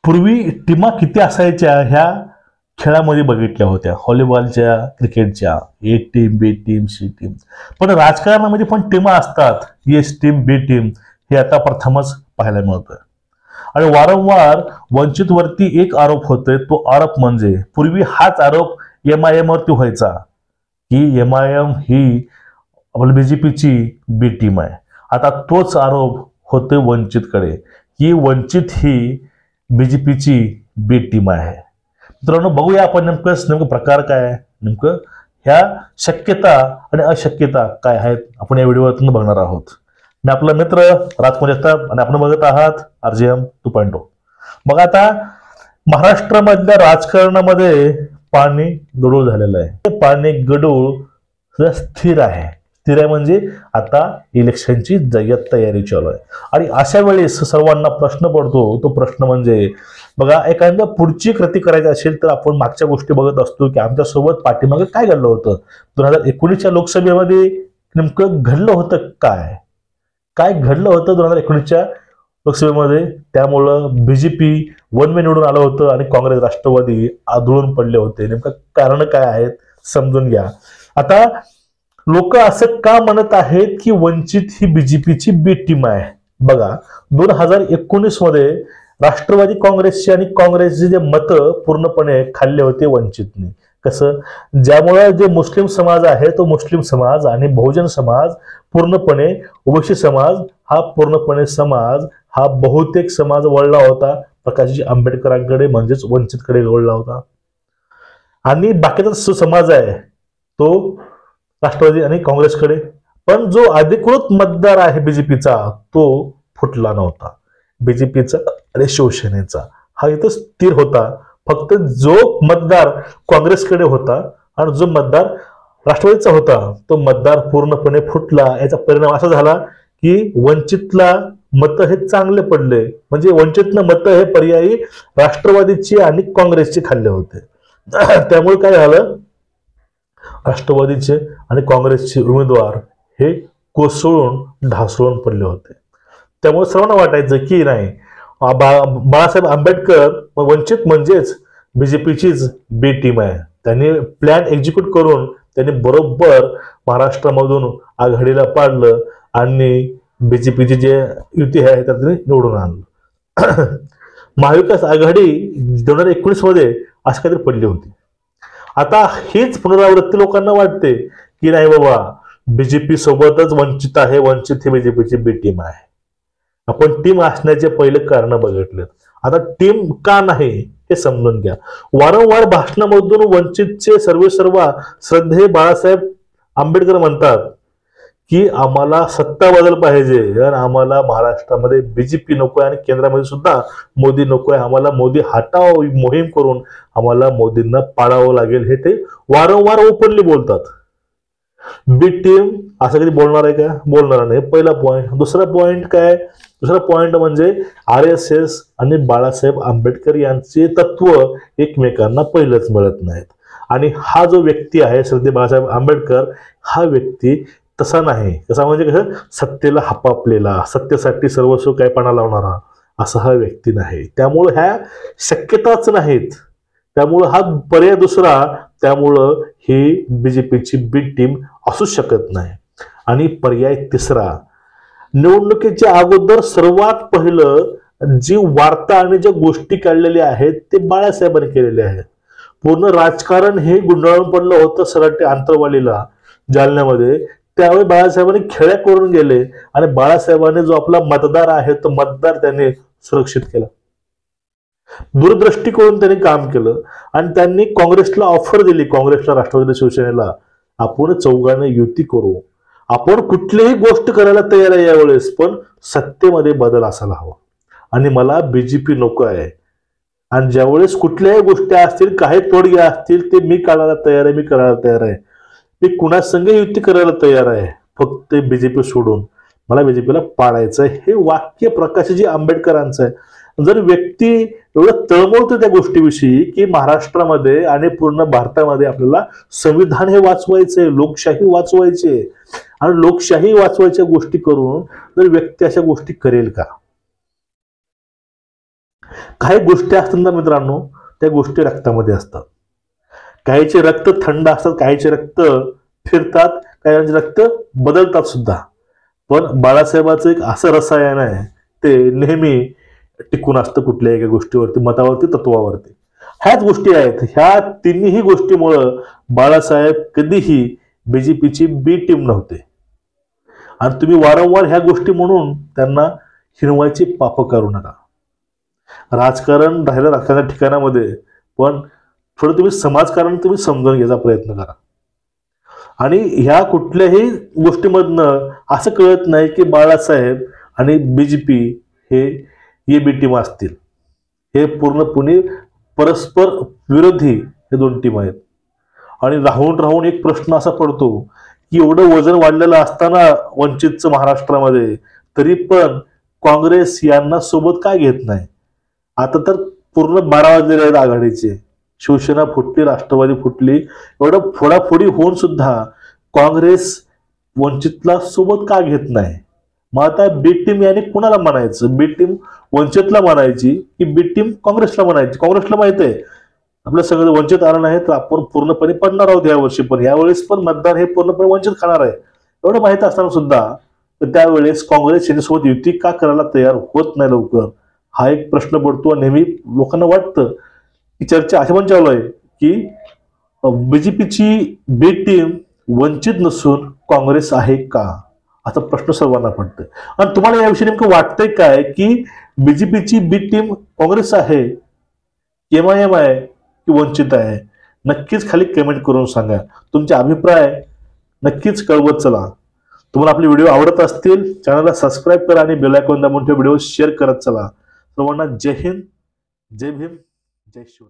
पूर्वी टीमा किती असायच्या ह्या खेळामध्ये बघितल्या होत्या, व्हॉलीबॉलच्या, क्रिकेटच्या, ए टीम, बी टीम, सी टीम. पण राजकारणामध्ये पण टीमा असतात, एस टीम, बी टीम, हे आता प्रथमच पाहायला मिळतोय. आणि वारंवार वंचितवरती एक आरोप होतोय, तो आरोप म्हणजे पूर्वी हाच आरोप MIM वरती व्हायचा की MIM ही आपल्या बीजेपीची बी टीम आहे. आता तोच आरोप होतोय वंचितकडे की वंचित ही बीजेपीची बी टीम आहे. मित्रांनो, बघूया आपण नेमकं प्रकार काय आहे, नेमकं ह्या शक्यता आणि अशक्यता काय आहेत, आपण या व्हिडिओतून बघणार आहोत. मी आपला मित्र राजकुमार जगताप आणि आपण बघत आहात RJM 2.0. बघा, आता महाराष्ट्रामधल्या राजकारणामध्ये पाणी गढूळ झालेलं आहे. ते पाणी गढूळ स्थिर आहे. स्थिर आहे म्हणजे आता इलेक्शनची जय्यत तयारी चालू आहे. आणि अशा वेळेस सर्वांना प्रश्न पडतो, तो प्रश्न म्हणजे बघा, एखाद्या पुढची कृती करायची असेल तर आपण मागच्या गोष्टी बघत असतो की आमच्यासोबत पाठीमागे काय घडलं होतं, 2019च्या लोकसभेमध्ये नेमकं घडलं होतं काय घडलं होतं 2019च्या लोकसभेमध्ये. त्यामुळं बीजेपी वन वे निवडून आलं होतं आणि काँग्रेस राष्ट्रवादी आदळून पडले होते. नेमकं कारण काय आहेत समजून घ्या. आता लोक असं का म्हणत आहेत की वंचित ही बीजेपीची बी टीम आहे. बघा, 2019 मध्ये राष्ट्रवादी काँग्रेसचे आणि काँग्रेसचे जे मतं पूर्णपणे खाल्ले होते वंचितने. कसं? ज्यामुळे जे मुस्लिम समाज आहे तो मुस्लिम समाज आणि बहुजन समाज पूर्णपणे, ओबीसी समाज हा पूर्णपणे समाज हा बहुतेक समाज वळला होता प्रकाशजी आंबेडकरांकडे, म्हणजेच वंचितकडे वळला होता. आणि बाकीचा जो समाज आहे तो राष्ट्रवादी आणि काँग्रेसकडे. पण जो अधिकृत मतदार आहे बीजेपीचा तो फुटला नव्हता. बीजेपीचा आणि शिवसेनेचा हा इथं स्थिर होता. फक्त जो मतदार काँग्रेसकडे होता आणि जो मतदार राष्ट्रवादीचा होता तो मतदार पूर्णपणे फुटला. याचा परिणाम असा झाला की वंचितला मतं हे चांगले पडले. म्हणजे वंचितनं मतं हे पर्यायी राष्ट्रवादीची आणि काँग्रेसचे खाल्ले होते. त्यामुळे काय झालं, राष्ट्रवादीचे आणि काँग्रेसचे उमेदवार हे कोसळून ढासळून पडले होते. त्यामुळे सर्वांना वाटायचं की नाही, बाळासाहेब आंबेडकर वंचित म्हणजेच बीजेपीचीच बी टीम आहे. त्यांनी प्लॅन एक्झिक्यूट करून त्यांनी बरोबर महाराष्ट्रामधून आघाडीला पाडलं आणि बीजेपीची जे युती आहे त्यात निवडून आणलं. महाविकास आघाडी 2019 मध्ये अशी काहीतरी पडली होती. आता हीच पुनरावृत्ती लोकांना वाटते की नाही बाबा, बीजेपी सोबतच वंचित आहे, वंचित ही बीजेपीची बी टीम आहे. आपण टीम असण्याचे पहिले कारण बघितलेत. आता टीम का नाही हे समजून घ्या. वारंवार भाषणामधून वंचितचे सर्वेसर्वा श्रद्धेय बाळासाहेब आंबेडकर म्हणतात की आम्हाला सत्ता बदल पाहिजे आणि आम्हाला महाराष्ट्रामध्ये बीजेपी नकोय आणि केंद्रामध्ये सुद्धा मोदी नकोय. आम्हाला मोदी हटाव मोहीम करून आम्हाला मोदींना पाडावं लागेल, हे ते वारंवार ओपनली बोलतात. बी टीम असं कधी बोलणार आहे का? बोलणार नाही. पहिला पॉइंट. दुसरा पॉइंट काय? दुसरा पॉइंट म्हणजे RSS आणि बाळासाहेब आंबेडकर यांचे तत्व एकमेकांना पहिलंच मिळत नाहीत. आणि हा जो व्यक्ती आहे श्रद्धेय बाळासाहेब आंबेडकर, हा व्यक्ती तसा नाही. कसा म्हणजे कसं, सत्तेला हपापलेला, सत्तेसाठी सर्वस्व काय पणा लावणारा असा हा व्यक्ती नाही. त्यामुळं ह्या शक्यताच नाहीत. त्यामुळं हा पर्याय दुसरा, त्यामुळं ही बीजेपीची बी टीम असू शकत नाही. आणि पर्याय तिसरा, निवडणुकीच्या अगोदर सर्वात पहिलं जी वार्ता आणि ज्या गोष्टी काढलेल्या आहेत ते बाळासाहेबांनी केलेल्या आहेत. पूर्ण राजकारण हे गुंडाळून पडलं होतं सराटी आंतरवालीला जालन्यामध्ये. त्यावेळी बाळासाहेबांनी खेळ्या करून गेले आणि बाळासाहेबांनी जो आपला मतदार आहे तो मतदार त्यांनी सुरक्षित केला. दूरदृष्टी करून त्यांनी काम केलं आणि त्यांनी काँग्रेसला ऑफर दिली, काँग्रेसला, राष्ट्रवादी, शिवसेनेला, आपण चौघांनी युती करू, आपण कुठलीही गोष्ट करायला तयार आहे यावेळेस, पण सत्तेमध्ये बदल असायला हवा आणि मला बीजेपी नको आहे. आणि ज्यावेळेस कुठल्याही गोष्टी असतील, काही तोडगे असतील, ते मी काढायला तयार आहे, मी करायला तयार आहे, मी कुणासंग युती करायला तयार आहे, फक्त बीजेपी सोडून मला बीजेपीला पाडायचं आहे. हे वाक्य प्रकाशजी आंबेडकरांचं आहे. जर व्यक्ती एवढं तळमळतो त्या गोष्टीविषयी की महाराष्ट्रामध्ये आणि पूर्ण भारतामध्ये आपल्याला संविधान हे वाचवायचंय, लोकशाही वाचवायची आणि लोकशाही वाचवायच्या गोष्टी करून जर व्यक्ती अशा गोष्टी करेल का? काही गोष्टी असतात ना मित्रांनो, त्या गोष्टी रक्तामध्ये असतात. काहीचे रक्त थंड असतात, काहीचे रक्त फिरतात, काहींचे रक्त बदलतात सुद्धा. पण बाळासाहेबांचं एक असं रसायन आहे, ते नेहमी टिकून असतं कुठल्याही एका गोष्टीवरती, मतावरती, तत्वावरती. ह्याच गोष्टी आहेत. ह्या तिन्ही गोष्टीमुळं बाळासाहेब कधीही बीजेपीची बी टीम नव्हते. आणि तुम्ही वारंवार ह्या गोष्टी म्हणून त्यांना हिरवायची पाप करू नका. राजकारण राहिलं राजकारणाच्या ठिकाणामध्ये, पण थोडं तुम्ही समाजकारण तुम्ही समजून घ्यायचा प्रयत्न करा. आणि ह्या कुठल्याही गोष्टीमधनं असं कळत नाही की बाळासाहेब आणि बीजेपी हे ये बी टीम असतील. हे पूर्णपणे परस्पर विरोधी हे दोन टीम आहेत. आणि राहून राहून एक प्रश्न असा पडतो की एवढं वजन वाढलेलं असताना वंचितचं महाराष्ट्रामध्ये, तरी पण काँग्रेस यांना सोबत काय घेत नाही. आता तर पूर्ण 12 वाजलेले आहेत आघाडीचे. शिवसेना फुटली, राष्ट्रवादी फुटली, एवढं फोडाफोडी होऊन सुद्धा काँग्रेस वंचितला सोबत का घेत नाही. मग आता बी टीम याने कुणाला म्हणायचं? बी टीम वंचितला म्हणायची की बी टीम काँग्रेसला म्हणायची? काँग्रेसला माहित आहे आपलं सगळं वंचित आलं नाही तर आपण पूर्णपणे पडणार आहोत यावर्षी, पण यावेळेस पण मतदान हे पूर्णपणे वंचित खाणार आहे एवढं माहित असताना सुद्धा त्यावेळेस काँग्रेस यांच्यासोबत युती का करायला तयार होत नाही लवकर, हा एक प्रश्न पडतो. नेहमी लोकांना वाटतं की चर्चा अशी पण चालू आहे की बीजेपीची बी टीम वंचित नसून काँग्रेस आहे का, असा प्रश्न सर्वांना पडतोय. आणि तुम्हाला याविषयी नेमकं वाटतंय काय की बीजेपीची बी टीम काँग्रेस आहे, एमआयएम आहे की वंचित आहे? नक्कीच खाली कमेंट करून सांगा. तुमचे अभिप्राय नक्कीच कळवत चला. तुम्हाला आपले व्हिडिओ आवडत असतील चॅनलला सबस्क्राईब करा आणि बेल आयकॉन दाबून व्हिडिओ शेअर करत चला. सर्वांना जय हिंद, जय भीम, जय शिवराय.